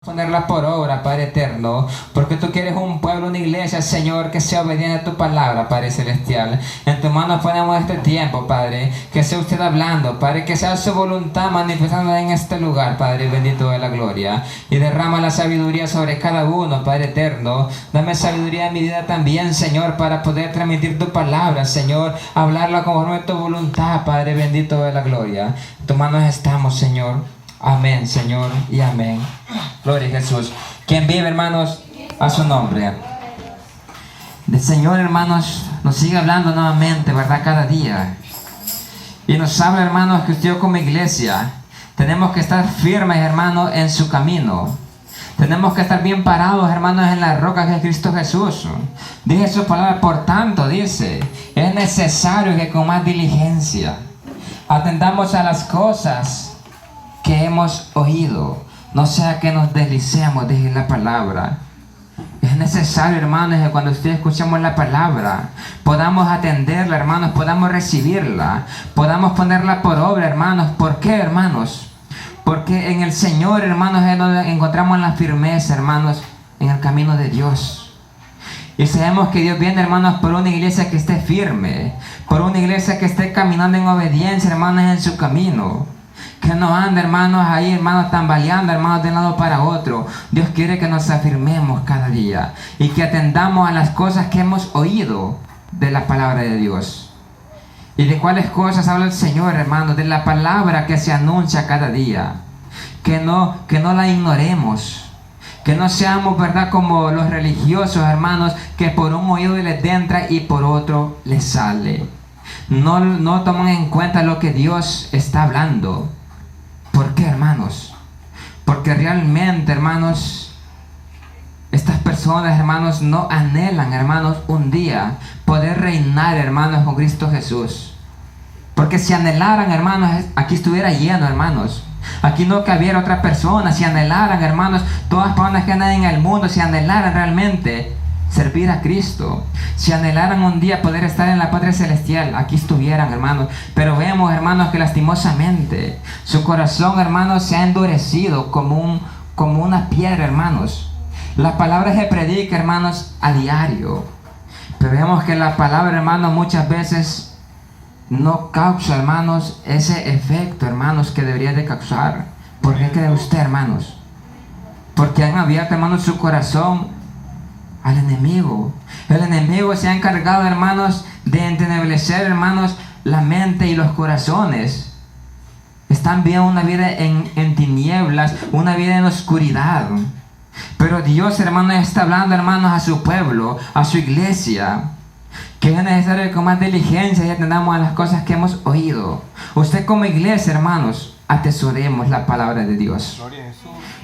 Ponerla por obra, Padre eterno, porque tú quieres un pueblo, una iglesia, Señor, que sea obediente a tu palabra, Padre celestial. En tus manos ponemos este tiempo, Padre, que sea usted hablando, Padre, que sea su voluntad manifestada en este lugar, Padre bendito de la gloria, y derrama la sabiduría sobre cada uno, Padre eterno. Dame sabiduría en mi vida también, Señor, para poder transmitir tu palabra, Señor, hablarla conforme a tu voluntad, Padre bendito de la gloria. En tus manos estamos, Señor. Amén, Señor, y amén. Gloria a Jesús. Quien vive, hermanos, a su nombre. El Señor, hermanos, nos sigue hablando nuevamente, ¿verdad? Cada día. Y nos habla, hermanos, que usted como iglesia tenemos que estar firmes, hermanos, en su camino. Tenemos que estar bien parados, hermanos, en la roca que es Cristo Jesús. Dice su palabra, por tanto, dice, es necesario que con más diligencia atendamos a las cosas que hemos oído, no sea que nos deslicemos, dice la palabra. Es necesario, hermanos, que cuando ustedes escuchemos la palabra, podamos atenderla, hermanos, podamos recibirla, podamos ponerla por obra, hermanos. ¿Por qué, hermanos? Porque en el Señor, hermanos, es donde encontramos la firmeza, hermanos, en el camino de Dios. Y sabemos que Dios viene, hermanos, por una iglesia que esté firme, por una iglesia que esté caminando en obediencia, hermanos, en su camino. Que no ande, hermanos, ahí, hermanos, tambaleando, hermanos, de un lado para otro. Dios quiere que nos afirmemos cada día y que atendamos a las cosas que hemos oído de la palabra de Dios. ¿Y de cuáles cosas habla el Señor, hermanos? De la palabra que se anuncia cada día. Que no la ignoremos. Que no seamos, ¿verdad?, como los religiosos, hermanos, que por un oído les entra y por otro les sale. No toman en cuenta lo que Dios está hablando. ¿Por qué, hermanos? Porque realmente, hermanos, estas personas, hermanos, no anhelan, hermanos, un día poder reinar, hermanos, con Cristo Jesús. Porque si anhelaran, hermanos, aquí estuviera lleno, hermanos. Aquí no cabiera otra persona. Si anhelaran, hermanos, todas las personas que andan en el mundo, si anhelaran realmente servir a Cristo, si anhelaran un día poder estar en la patria celestial, aquí estuvieran, hermanos. Pero vemos, hermanos, que lastimosamente su corazón, hermanos, se ha endurecido como una piedra, hermanos. La palabra se predica, hermanos, a diario, pero vemos que la palabra, hermanos, muchas veces no causa, hermanos, ese efecto, hermanos, que debería de causar. ¿Por qué cree usted, hermanos? Porque han abierto, hermanos, su corazón al enemigo. El enemigo se ha encargado, hermanos, de entenebrecer, hermanos, la mente y los corazones. Están viendo una vida en tinieblas, una vida en oscuridad. Pero Dios, hermanos, está hablando, hermanos, a su pueblo, a su iglesia, que es necesario que con más diligencia y atendamos a las cosas que hemos oído. Usted como iglesia, hermanos, atesoremos la palabra de Dios.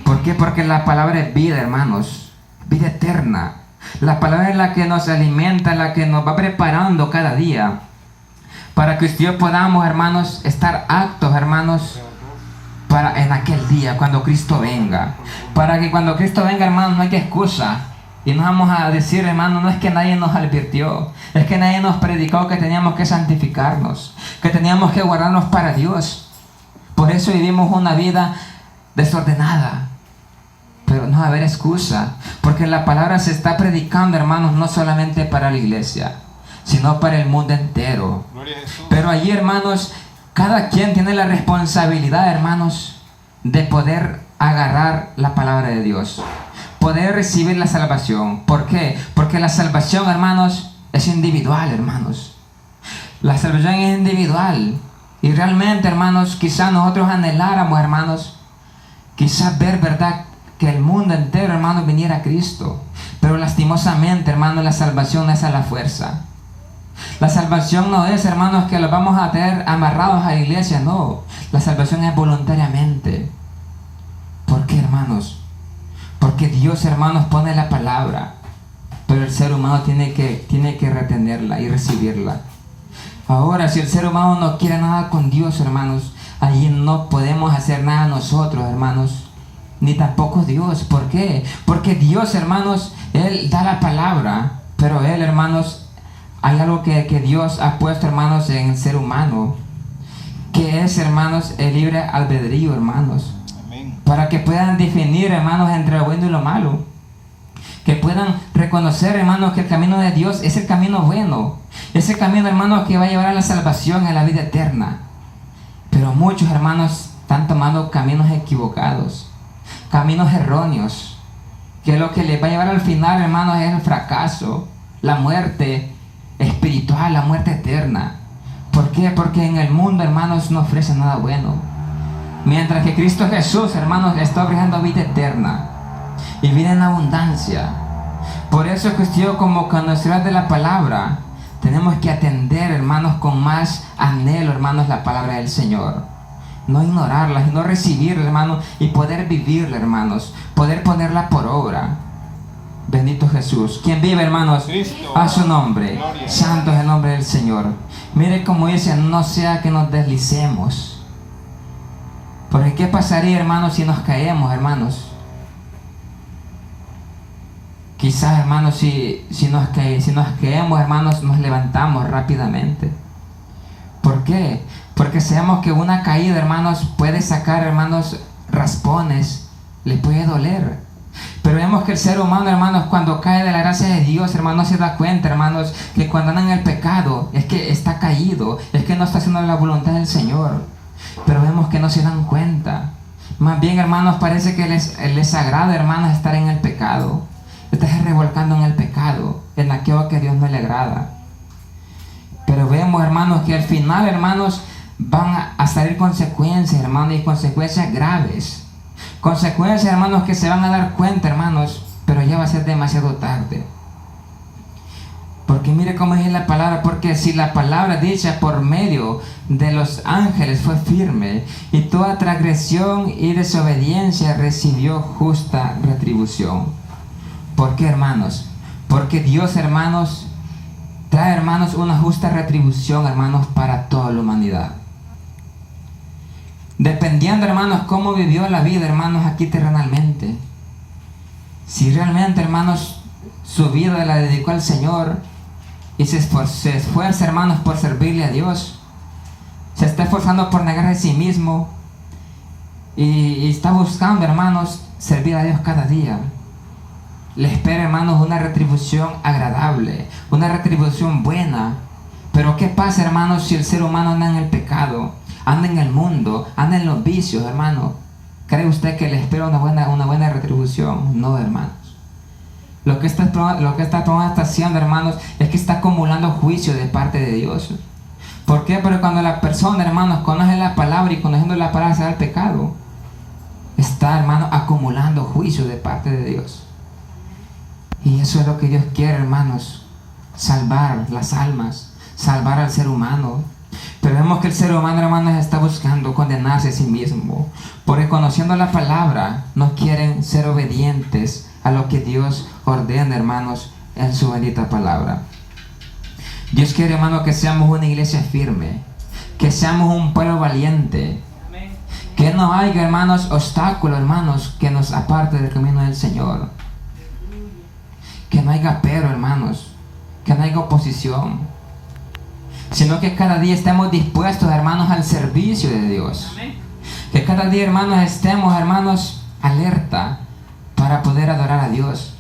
¿Por qué? Porque la palabra es vida, hermanos, vida eterna. La palabra es la que nos alimenta, la que nos va preparando cada día para que usted podamos, hermanos, estar aptos, hermanos, para en aquel día cuando Cristo venga. Para que cuando Cristo venga, hermanos, no hay que excusa. Y no vamos a decir, hermanos, no es que nadie nos advirtió, es que nadie nos predicó que teníamos que santificarnos, que teníamos que guardarnos para Dios. Por eso vivimos una vida desordenada. Pero no va a haber excusa, porque la palabra se está predicando, hermanos, no solamente para la iglesia, sino para el mundo entero. Pero allí, hermanos, cada quien tiene la responsabilidad, hermanos, de poder agarrar la palabra de Dios, poder recibir la salvación. ¿Por qué? Porque la salvación, hermanos, es individual, hermanos. La salvación es individual. Y realmente, hermanos, quizás nosotros anheláramos, hermanos, quizás ver, ¿verdad?, que el mundo entero, hermanos, viniera a Cristo. Pero lastimosamente, hermanos, la salvación no es a la fuerza. La salvación no es, hermanos, que los vamos a tener amarrados a la iglesia. No, la salvación es voluntariamente. ¿Por qué, hermanos? Porque Dios, hermanos, pone la palabra, pero el ser humano tiene que retenerla y recibirla. Ahora, si el ser humano no quiere nada con Dios, hermanos, allí no podemos hacer nada nosotros, hermanos, ni tampoco Dios. ¿Por qué? Porque Dios, hermanos, Él da la palabra, pero Él, hermanos, hay algo que Dios ha puesto, hermanos, en el ser humano, que es, hermanos, el libre albedrío, hermanos. Amén. para que puedan definir, hermanos, entre lo bueno y lo malo. Que puedan reconocer, hermanos, que el camino de Dios es el camino bueno. Es el camino, hermanos, que va a llevar a la salvación, a la vida eterna. Pero muchos, hermanos, están tomando caminos equivocados, caminos erróneos, que lo que les va a llevar al final, hermanos, es el fracaso, la muerte espiritual, la muerte eterna. ¿Por qué? Porque en el mundo, hermanos, no ofrece nada bueno. Mientras que Cristo Jesús, hermanos, está ofreciendo vida eterna y vida en abundancia. Por eso es que yo, como conocedores de la palabra, tenemos que atender, hermanos, con más anhelo, hermanos, la palabra del Señor. No ignorarla, no recibirla, hermanos, y poder vivirla, hermanos. Poder ponerla por obra. Bendito Jesús. ¿Quién vive, hermanos? Cristo. A su nombre. Gloria. Santo es el nombre del Señor. Mire como dice, no sea que nos deslicemos. Porque ¿qué pasaría, hermanos, si nos caemos, hermanos? Quizás, hermanos, si nos caemos, hermanos, nos levantamos rápidamente. ¿Por qué? Porque sabemos que una caída, hermanos, puede sacar, hermanos, raspones, le puede doler. Pero vemos que el ser humano, hermanos, cuando cae de la gracia de Dios, hermanos, se da cuenta, hermanos, que cuando anda en el pecado, es que está caído, es que no está haciendo la voluntad del Señor. Pero vemos que no se dan cuenta. Más bien, hermanos, parece que les agrada, hermanos, estar en el pecado. Estás revolcando en el pecado, en aquello que a Dios no le agrada. Pero vemos, hermanos, que al final, hermanos, van a salir consecuencias, hermanos, y consecuencias graves. Consecuencias, hermanos, que se van a dar cuenta, hermanos, pero ya va a ser demasiado tarde. Porque mire cómo dice la palabra, porque si la palabra dicha por medio de los ángeles fue firme, y toda transgresión y desobediencia recibió justa retribución. ¿Por qué, hermanos? Porque Dios, hermanos, trae, hermanos, una justa retribución, hermanos, para toda la humanidad. Dependiendo, hermanos, cómo vivió la vida, hermanos, aquí terrenalmente. Si realmente, hermanos, su vida la dedicó al Señor y se esfuerza, hermanos, por servirle a Dios, se está esforzando por negar a sí mismo y está buscando, hermanos, servir a Dios cada día. Le espera, hermanos, una retribución agradable, una retribución buena. Pero ¿qué pasa, hermanos, si el ser humano anda en el pecado, anda en el mundo, anda en los vicios, hermano? ¿Cree usted que le espera una buena retribución? No, hermanos. Lo que esta persona está haciendo, hermanos, es que está acumulando juicio de parte de Dios. ¿Por qué? Porque cuando la persona, hermanos, conoce la palabra y conociendo la palabra se da el pecado, está, hermano, acumulando juicio de parte de Dios. Y eso es lo que Dios quiere, hermanos, salvar las almas, salvar al ser humano. Pero vemos que el ser humano, hermanos, está buscando condenarse a sí mismo, porque conociendo la palabra no quieren ser obedientes a lo que Dios ordena, hermanos, en su bendita palabra. Dios quiere, hermanos, que seamos una iglesia firme, que seamos un pueblo valiente, que no haya, hermanos, obstáculos, hermanos, que nos aparte del camino del Señor. Que no haya pero, hermanos, que no haya oposición, sino que cada día estemos dispuestos, hermanos, al servicio de Dios. Que cada día, hermanos, estemos, hermanos, alerta para poder adorar a Dios.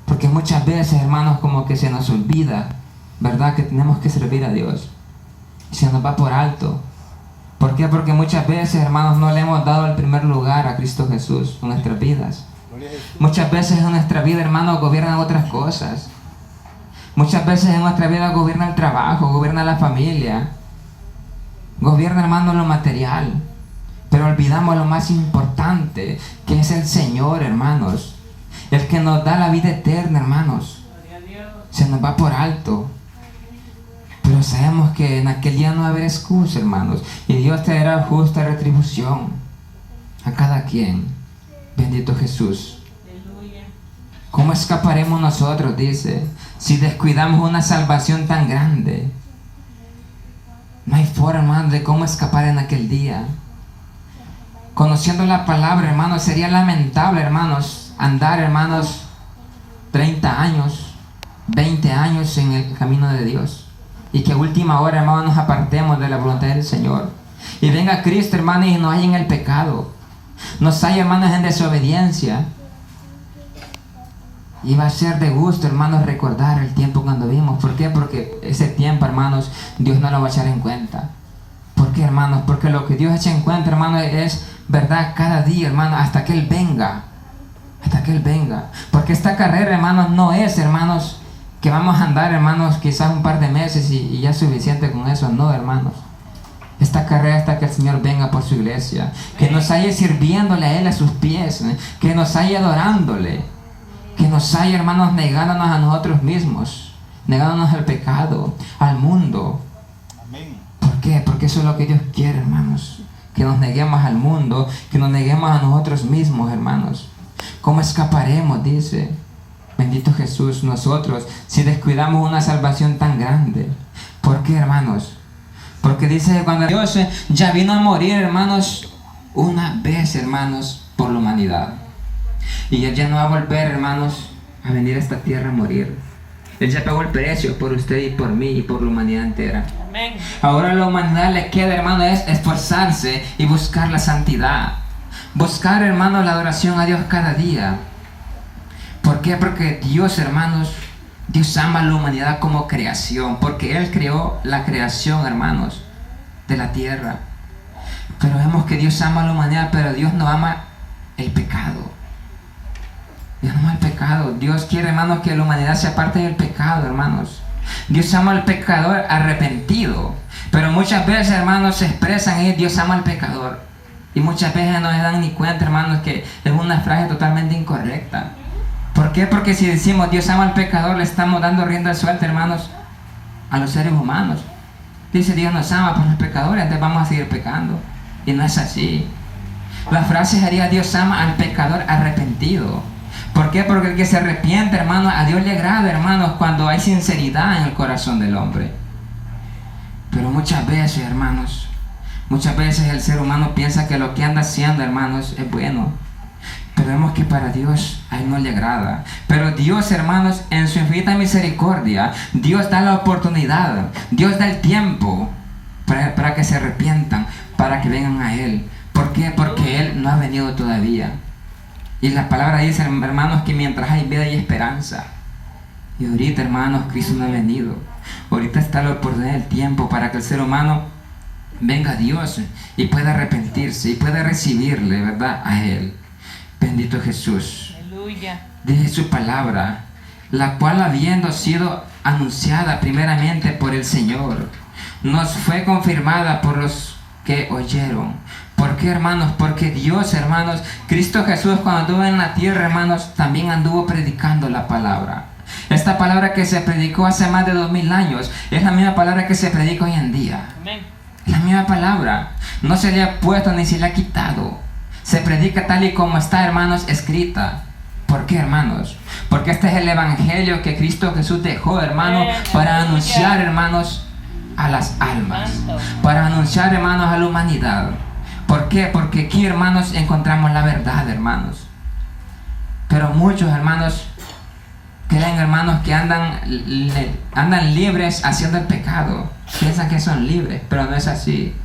Porque muchas veces, hermanos, como que se nos olvida, ¿verdad?, que tenemos que servir a Dios. Y se nos va por alto. ¿Por qué? Porque muchas veces, hermanos, no le hemos dado el primer lugar a Cristo Jesús en nuestras vidas. Muchas veces en nuestra vida, hermanos, gobiernan otras cosas. Muchas veces en nuestra vida gobierna el trabajo, gobierna la familia, gobierna, hermanos, lo material. Pero olvidamos lo más importante, que es el Señor, hermanos. El que nos da la vida eterna, hermanos. Se nos va por alto. Pero sabemos que en aquel día no va a haber excusa, hermanos. Y Dios traerá justa retribución a cada quien. Bendito Jesús. ¿Cómo escaparemos nosotros, dice, si descuidamos una salvación tan grande? No hay forma, hermanos, de cómo escapar en aquel día. Conociendo la palabra, hermanos, sería lamentable, hermanos, andar, hermanos, 30 años, 20 años en el camino de Dios. Y que a última hora, hermanos, nos apartemos de la voluntad del Señor. Y venga Cristo, hermanos, y nos haya en el pecado. Nos hay, hermanos, en desobediencia. Y va a ser de gusto, hermanos, recordar el tiempo cuando vimos. ¿Por qué? Porque ese tiempo, hermanos, Dios no lo va a echar en cuenta. ¿Por qué, hermanos? Porque lo que Dios echa en cuenta, hermanos, es verdad cada día, hermanos, hasta que Él venga. Hasta que Él venga. Porque esta carrera, hermanos, no es, hermanos, que vamos a andar, hermanos, quizás un par de meses y ya es suficiente con eso. No, hermanos. Esta carrera hasta que el Señor venga por su iglesia. Que nos haya sirviéndole a Él a sus pies. Que nos haya adorándole. Que nos haya, hermanos, negándonos a nosotros mismos. Negándonos al pecado, al mundo. Amén. ¿Por qué? Porque eso es lo que Dios quiere, hermanos. Que nos neguemos al mundo. Que nos neguemos a nosotros mismos, hermanos. ¿Cómo escaparemos? Dice. Bendito Jesús, nosotros, si descuidamos una salvación tan grande. ¿Por qué, hermanos? Porque dice que cuando Dios ya vino a morir, hermanos, una vez, hermanos, por la humanidad. Y Él ya no va a volver, hermanos, a venir a esta tierra a morir. Él ya pagó el precio por usted y por mí y por la humanidad entera. Amén. Ahora a la humanidad le queda, hermano, es esforzarse y buscar la santidad. Buscar, hermano, la adoración a Dios cada día. ¿Por qué? Porque Dios, hermanos, Dios ama a la humanidad como creación. Porque Él creó la creación, hermanos, de la tierra. Pero vemos que Dios ama a la humanidad, pero Dios no ama el pecado. Dios no ama el pecado. Dios quiere, hermanos, que la humanidad se aparte del pecado, hermanos. Dios ama al pecador arrepentido. Pero muchas veces, hermanos, se expresan y Dios ama al pecador. Y muchas veces no se dan ni cuenta, hermanos, que es una frase totalmente incorrecta. ¿Por qué? Porque si decimos Dios ama al pecador, le estamos dando rienda suelta, hermanos, a los seres humanos. Dice Dios nos ama por los pecadores, entonces vamos a seguir pecando. Y no es así. La frase sería Dios ama al pecador arrepentido. ¿Por qué? Porque el que se arrepiente, hermanos, a Dios le agrada, hermanos, cuando hay sinceridad en el corazón del hombre. Pero muchas veces, hermanos, muchas veces el ser humano piensa que lo que anda haciendo, hermanos, es bueno. Pero vemos que para Dios a Él no le agrada. Pero Dios, hermanos, en su infinita misericordia, Dios da la oportunidad, Dios da el tiempo para que se arrepientan, para que vengan a Él. ¿Por qué? Porque Él no ha venido todavía. Y la palabra dice, hermanos, que mientras hay vida hay esperanza. Y ahorita, hermanos, Cristo no ha venido. Ahorita está la oportunidad del tiempo para que el ser humano venga a Dios y pueda arrepentirse y pueda recibirle, ¿verdad?, a Él. Bendito Jesús. Aleluya. Dice su palabra, la cual habiendo sido anunciada primeramente por el Señor, nos fue confirmada por los que oyeron. ¿Por qué, hermanos? Porque Dios, hermanos, Cristo Jesús cuando anduvo en la tierra, hermanos, también anduvo predicando la palabra. Esta palabra que se predicó hace más de 2000 años es la misma palabra que se predica hoy en día. Amén. Es la misma palabra. No se le ha puesto ni se le ha quitado. Se predica tal y como está, hermanos, escrita. ¿Por qué, hermanos? Porque este es el evangelio que Cristo Jesús dejó, hermanos, para anunciar, hermanos, a las almas. Para anunciar, hermanos, a la humanidad. ¿Por qué? Porque aquí, hermanos, encontramos la verdad, hermanos. Pero muchos, hermanos, creen, hermanos, que andan libres haciendo el pecado. Piensan que son libres, pero no es así.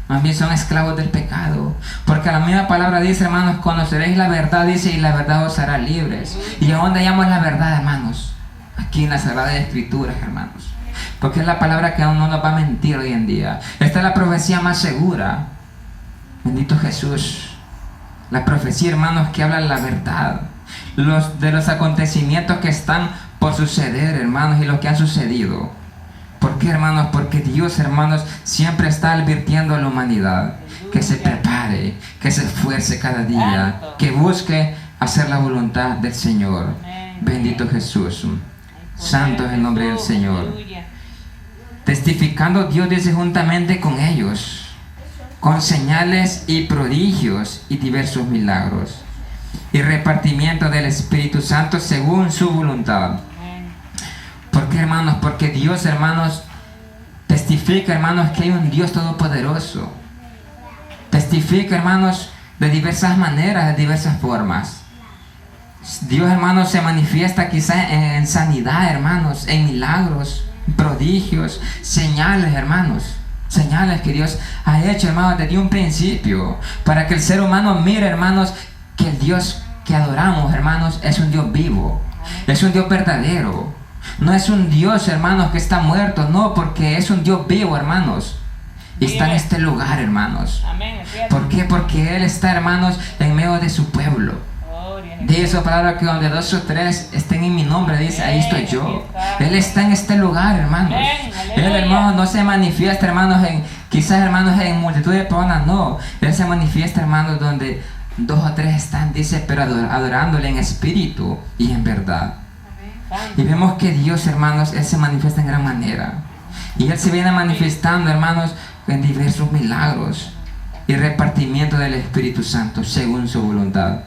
Más bien son esclavos del pecado. Porque la misma palabra dice, hermanos, conoceréis la verdad, dice, y la verdad os hará libres. ¿Y a dónde hallamos la verdad, hermanos? Aquí en las Sagradas Escrituras, hermanos. Porque es la palabra que aún no nos va a mentir hoy en día. Esta es la profecía más segura. Bendito Jesús. La profecía, hermanos, que habla la verdad. De los acontecimientos que están por suceder, hermanos, y los que han sucedido. ¿Por qué, hermanos? Porque Dios, hermanos, siempre está advirtiendo a la humanidad que se prepare, que se esfuerce cada día, que busque hacer la voluntad del Señor. Bendito Jesús. Santo es el nombre del Señor. Testificando Dios dice juntamente con ellos, con señales y prodigios y diversos milagros, y repartimiento del Espíritu Santo según su voluntad. ¿Por qué, hermanos? Porque Dios, hermanos, testifica, hermanos, que hay un Dios todopoderoso. Testifica, hermanos, de diversas maneras, de diversas formas. Dios, hermanos, se manifiesta quizá en sanidad, hermanos, en milagros, prodigios, señales, hermanos. Señales que Dios ha hecho, hermanos, desde un principio. Para que el ser humano mire, hermanos, que el Dios que adoramos, hermanos, es un Dios vivo. Es un Dios verdadero. No es un Dios, hermanos, que está muerto. No, porque es un Dios vivo, hermanos. Y está en este lugar, hermanos. ¿Por qué? Porque Él está, hermanos, en medio de su pueblo. Dice su palabra que donde 2 o 3 estén en mi nombre, dice, ahí estoy yo. Él está en este lugar, hermanos. Él, hermanos, no se manifiesta, hermanos, quizás, hermanos, en multitud de personas, no. Él se manifiesta, hermanos, donde 2 o 3 están, dice, pero adorándole en espíritu y en verdad. Y vemos que Dios, hermanos, Él se manifiesta en gran manera. Y Él se viene manifestando, hermanos, en diversos milagros y repartimiento del Espíritu Santo según su voluntad.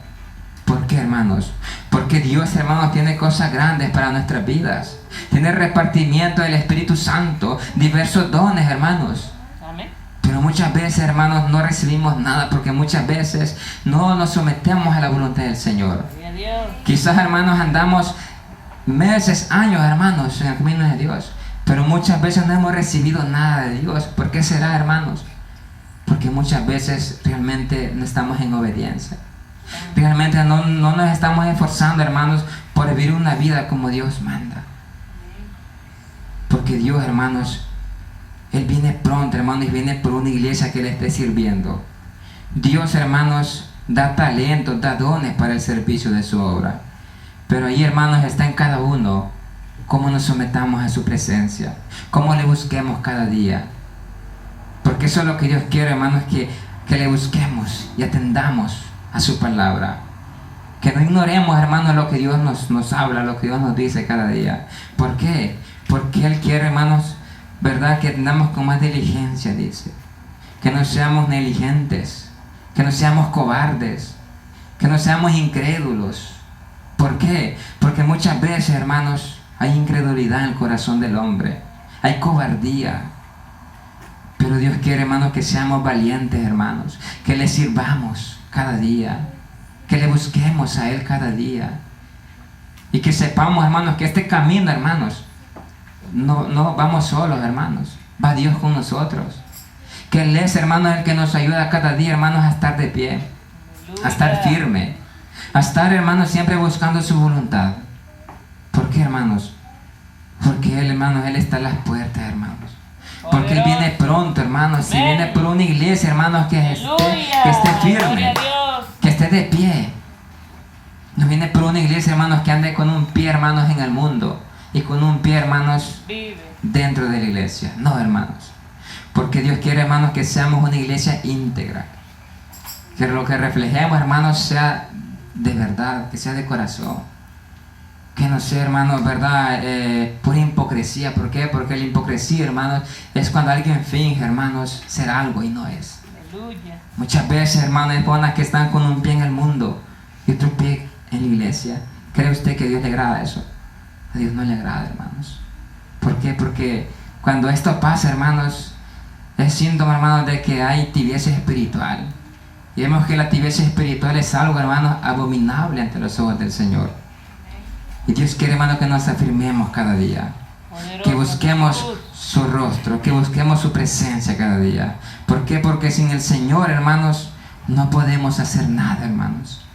¿Por qué, hermanos? Porque Dios, hermanos, tiene cosas grandes para nuestras vidas. Tiene repartimiento del Espíritu Santo, diversos dones, hermanos. Pero muchas veces, hermanos, no recibimos nada porque muchas veces no nos sometemos a la voluntad del Señor. Quizás, hermanos, andamos meses, años, hermanos, en el camino de Dios, pero muchas veces no hemos recibido nada de Dios. ¿Por qué será, hermanos? Porque muchas veces realmente no estamos en obediencia. Realmente no nos estamos esforzando, hermanos, por vivir una vida como Dios manda. Porque Dios, hermanos, Él viene pronto, hermanos, y viene por una iglesia que le esté sirviendo. Dios, hermanos, da talentos, da dones para el servicio de su obra. Pero ahí, hermanos, está en cada uno cómo nos sometamos a su presencia, cómo le busquemos cada día. Porque eso es lo que Dios quiere, hermanos, que le busquemos y atendamos a su palabra. Que no ignoremos, hermanos, lo que Dios nos habla, lo que Dios nos dice cada día. ¿Por qué? Porque Él quiere, hermanos, verdad, que tengamos con más diligencia, dice. Que no seamos negligentes, que no seamos cobardes, que no seamos incrédulos. ¿Por qué? Porque muchas veces, hermanos, hay incredulidad en el corazón del hombre. Hay cobardía. Pero Dios quiere, hermanos, que seamos valientes, hermanos. Que le sirvamos cada día. Que le busquemos a Él cada día. Y que sepamos, hermanos, que este camino, hermanos, no vamos solos, hermanos. Va Dios con nosotros. Que Él es, hermanos, el que nos ayuda cada día, hermanos, a estar de pie. A estar firme. A estar, hermanos, siempre buscando su voluntad. ¿Por qué, hermanos? Porque Él, hermanos, Él está a las puertas, hermanos. Porque Él viene pronto, hermanos. Si viene por una iglesia, hermanos, que esté firme, que esté de pie. No viene por una iglesia, hermanos, que ande con un pie, hermanos, en el mundo y con un pie, hermanos, dentro de la iglesia. No, hermanos. Porque Dios quiere, hermanos, que seamos una iglesia íntegra. Que lo que reflejemos, hermanos, sea de verdad, que sea de corazón. Que no sea, hermanos, verdad, pura hipocresía. ¿Por qué? Porque la hipocresía, hermanos, es cuando alguien finge, hermanos, ser algo y no es. Aleluya. Muchas veces, hermanos, hay personas que están con un pie en el mundo y otro pie en la iglesia. ¿Cree usted que a Dios le agrada eso? A Dios no le agrada, hermanos. ¿Por qué? Porque cuando esto pasa, hermanos, es síntoma, hermanos, de que hay tibieza espiritual. Y vemos que la tibieza espiritual es algo, hermanos, abominable ante los ojos del Señor. Y Dios quiere, hermano, que nos afirmemos cada día. Que busquemos su rostro, que busquemos su presencia cada día. ¿Por qué? Porque sin el Señor, hermanos, no podemos hacer nada, hermanos.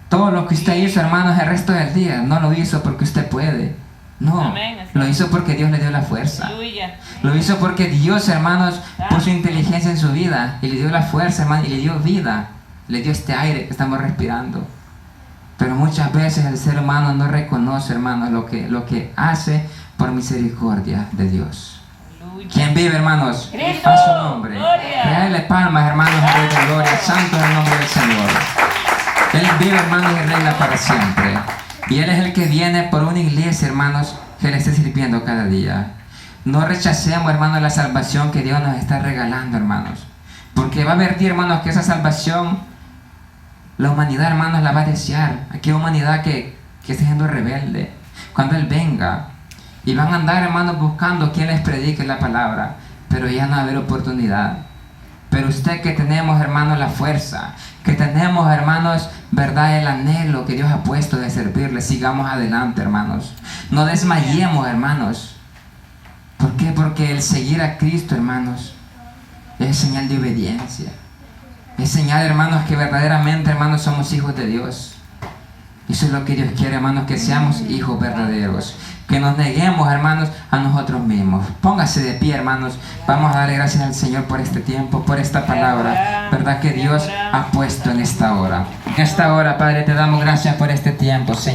Todo lo que usted hizo, hermanos, el resto del día, no lo hizo porque usted puede. No, lo hizo porque Dios le dio la fuerza. Lo hizo porque Dios, hermanos, puso inteligencia en su vida y le dio la fuerza, hermanos, y le dio vida. Le dio este aire que estamos respirando. Pero muchas veces el ser humano no reconoce, hermanos, lo que hace por misericordia de Dios. ¿Quién vive, hermanos? Cristo. A su nombre. Dale palmas, hermanos, a Rey de Gloria. Santo es el nombre del Señor. Él vive, hermanos, y reina para siempre. Y Él es el que viene por una iglesia, hermanos, que le esté sirviendo cada día. No rechacemos, hermanos, la salvación que Dios nos está regalando, hermanos. Porque va a haber, hermanos, que esa salvación la humanidad, hermanos, la va a desear. Aquí hay humanidad que está siendo rebelde. Cuando Él venga, y van a andar, hermanos, buscando quien les predique la palabra, pero ya no va a haber oportunidad. Pero usted que tenemos, hermanos, la fuerza, que tenemos, hermanos, verdad, el anhelo que Dios ha puesto de servirle, sigamos adelante, hermanos. No desmayemos, hermanos. ¿Por qué? Porque el seguir a Cristo, hermanos, Es señal de obediencia. Es señal, hermanos, que verdaderamente, hermanos, somos hijos de Dios. Eso es lo que Dios quiere, hermanos, que seamos hijos verdaderos. Que nos neguemos, hermanos, a nosotros mismos. Póngase de pie, hermanos. Vamos a darle gracias al Señor por este tiempo, por esta palabra, ¿verdad? Que Dios ha puesto en esta hora. En esta hora, Padre, te damos gracias por este tiempo, Señor.